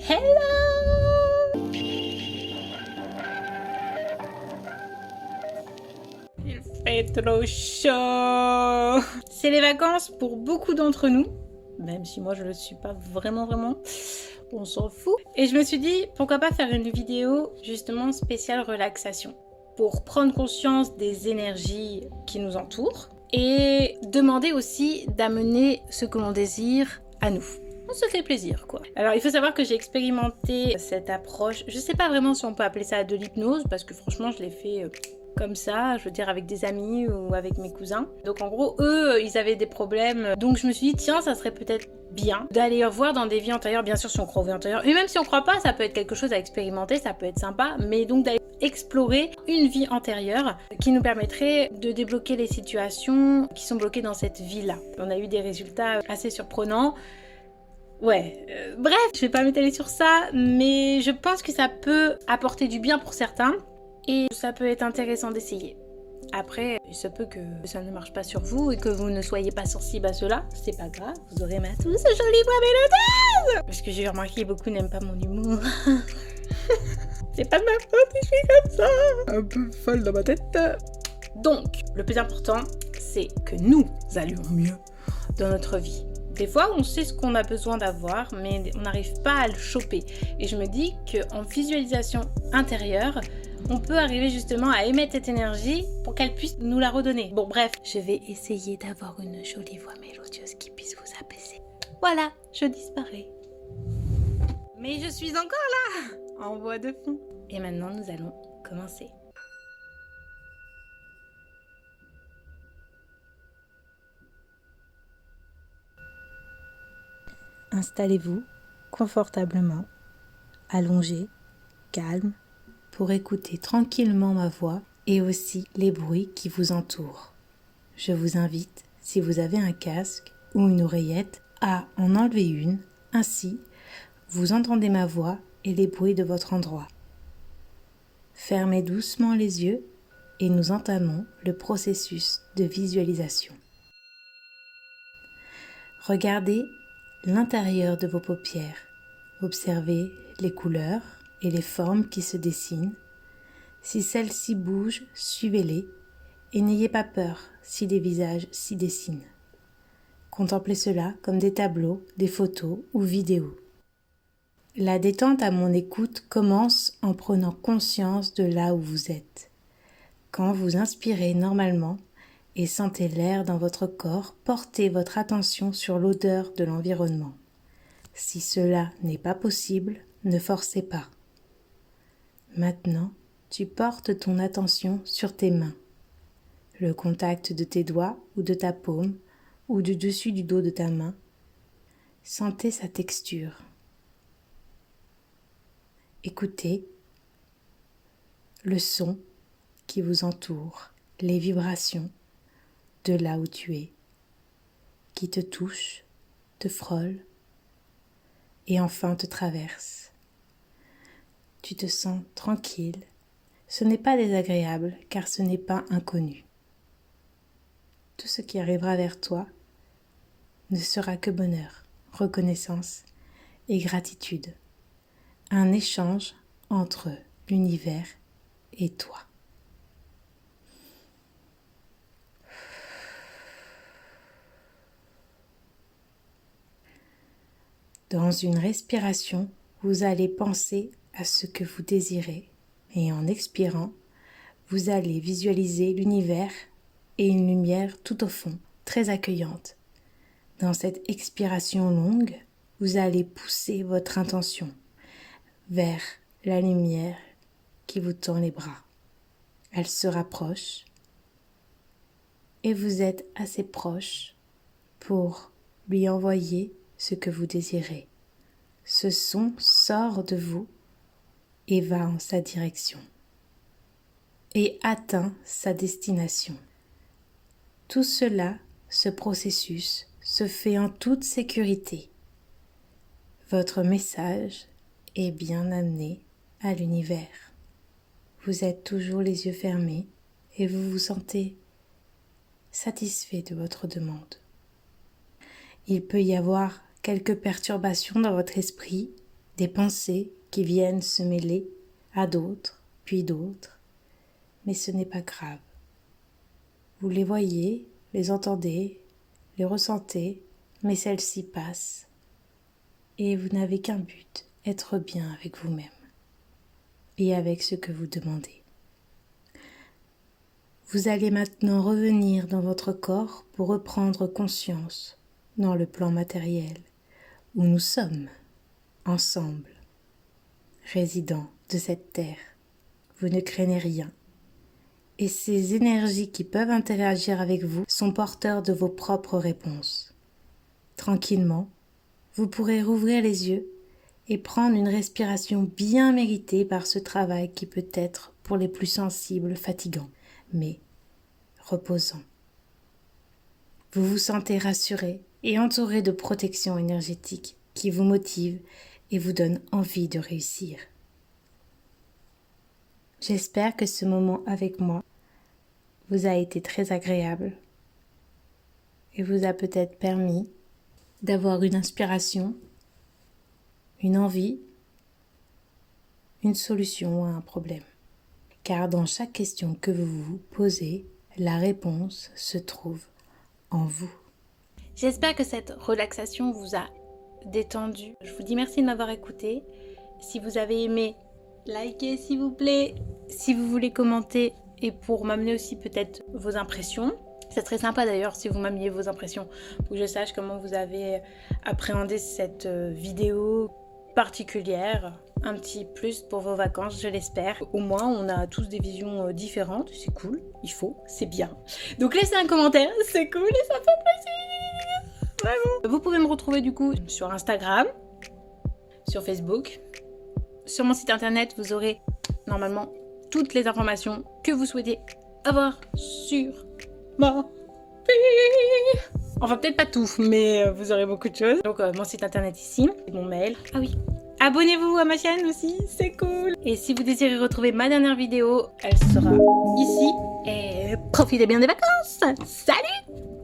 Hello! Il fait trop chaud! C'est les vacances pour beaucoup d'entre nous, même si moi je ne le suis pas vraiment, on s'en fout. Et je me suis dit, pourquoi pas faire une vidéo justement spéciale relaxation, pour prendre conscience des énergies qui nous entourent et demander aussi d'amener ce que l'on désire à nous. On se fait plaisir quoi. Alors il faut savoir que j'ai expérimenté cette approche, je sais pas vraiment si on peut appeler ça de l'hypnose parce que franchement je l'ai fait comme ça, je veux dire avec des amis ou avec mes cousins. Donc en gros eux ils avaient des problèmes, donc je me suis dit tiens ça serait peut-être bien d'aller voir dans des vies antérieures, bien sûr si on croit aux vies antérieures, et même si on croit pas ça peut être quelque chose à expérimenter, ça peut être sympa, mais donc d'aller explorer une vie antérieure qui nous permettrait de débloquer les situations qui sont bloquées dans cette vie-là. On a eu des résultats assez surprenants. Ouais, bref, je vais pas m'étaler sur ça, mais je pense que ça peut apporter du bien pour certains et ça peut être intéressant d'essayer. Après, il se peut que ça ne marche pas sur vous et que vous ne soyez pas sensible à cela, c'est pas grave, vous aurez ma douce jolie voix mélodieuse. Parce que j'ai remarqué beaucoup n'aiment pas mon humour. C'est pas de ma faute si je suis comme ça, un peu folle dans ma tête. Donc, le plus important, c'est que nous allions mieux dans notre vie. Des fois, on sait ce qu'on a besoin d'avoir, mais on n'arrive pas à le choper. Et je me dis qu'en visualisation intérieure, on peut arriver justement à émettre cette énergie pour qu'elle puisse nous la redonner. Bon, bref, je vais essayer d'avoir une jolie voix mélodieuse qui puisse vous apaiser. Voilà, je disparais. Mais je suis encore là, en voix de fond. Et maintenant, nous allons commencer. Installez-vous confortablement, allongé, calme, pour écouter tranquillement ma voix et aussi les bruits qui vous entourent. Je vous invite, si vous avez un casque ou une oreillette, à en enlever une, ainsi vous entendez ma voix et les bruits de votre endroit. Fermez doucement les yeux et nous entamons le processus de visualisation. Regardez l'intérieur de vos paupières. Observez les couleurs et les formes qui se dessinent. Si celles-ci bougent, suivez-les et n'ayez pas peur si des visages s'y dessinent. Contemplez cela comme des tableaux, des photos ou vidéos. La détente à mon écoute commence en prenant conscience de là où vous êtes. Quand vous inspirez normalement et sentez l'air dans votre corps, portez votre attention sur l'odeur de l'environnement. Si cela n'est pas possible, ne forcez pas. Maintenant, tu portes ton attention sur tes mains. Le contact de tes doigts ou de ta paume ou du dessus du dos de ta main. Sentez sa texture. Écoutez le son qui vous entoure, les vibrations de là où tu es, qui te touchent, te frôlent et enfin te traversent. Tu te sens tranquille. Ce n'est pas désagréable car ce n'est pas inconnu. Tout ce qui arrivera vers toi ne sera que bonheur, reconnaissance et gratitude. Un échange entre l'univers et toi. Dans une respiration, vous allez penser à ce que vous désirez et en expirant, vous allez visualiser l'univers et une lumière tout au fond, très accueillante. Dans cette expiration longue, vous allez pousser votre intention vers la lumière qui vous tend les bras. Elle se rapproche et vous êtes assez proche pour lui envoyer ce que vous désirez. Ce son sort de vous et va en sa direction et atteint sa destination. Tout cela, ce processus, se fait en toute sécurité. Votre message est bien amené à l'univers. Vous êtes toujours les yeux fermés et vous vous sentez satisfait de votre demande. Il peut y avoir quelques perturbations dans votre esprit, des pensées qui viennent se mêler à d'autres, puis d'autres, mais ce n'est pas grave. Vous les voyez, les entendez, les ressentez, mais celles-ci passent. Et vous n'avez qu'un but, être bien avec vous-même et avec ce que vous demandez. Vous allez maintenant revenir dans votre corps pour reprendre conscience dans le plan matériel où nous sommes ensemble, résidents de cette terre. Vous ne craignez rien. Et ces énergies qui peuvent interagir avec vous sont porteurs de vos propres réponses. Tranquillement, vous pourrez rouvrir les yeux et prendre une respiration bien méritée par ce travail qui peut être, pour les plus sensibles, fatigant, mais reposant. Vous vous sentez rassuré et entouré de protection énergétique qui vous motive et vous donne envie de réussir. J'espère que ce moment avec moi vous a été très agréable et vous a peut-être permis d'avoir une inspiration, une envie, une solution à un problème. Car dans chaque question que vous vous posez, la réponse se trouve en vous. J'espère que cette relaxation vous a détendu. Je vous dis merci de m'avoir écouté. Si vous avez aimé, likez s'il vous plaît. Si vous voulez commenter et pour m'amener aussi peut-être vos impressions. C'est très sympa d'ailleurs si vous m'ameniez vos impressions pour que je sache comment vous avez appréhendé cette vidéo particulière. Un petit plus pour vos vacances, je l'espère. Au moins, on a tous des visions différentes. C'est cool, il faut, c'est bien. Donc laissez un commentaire, c'est cool et ça fait plaisir. Vraiment. Vous pouvez me retrouver du coup sur Instagram, sur Facebook. Sur mon site internet, vous aurez normalement toutes les informations que vous souhaitez avoir sur ma vie. Enfin, peut-être pas tout, mais vous aurez beaucoup de choses. Donc, mon site internet ici, mon mail. Ah oui, abonnez-vous à ma chaîne aussi, c'est cool. Et si vous désirez retrouver ma dernière vidéo, elle sera ici. Et profitez bien des vacances. Salut!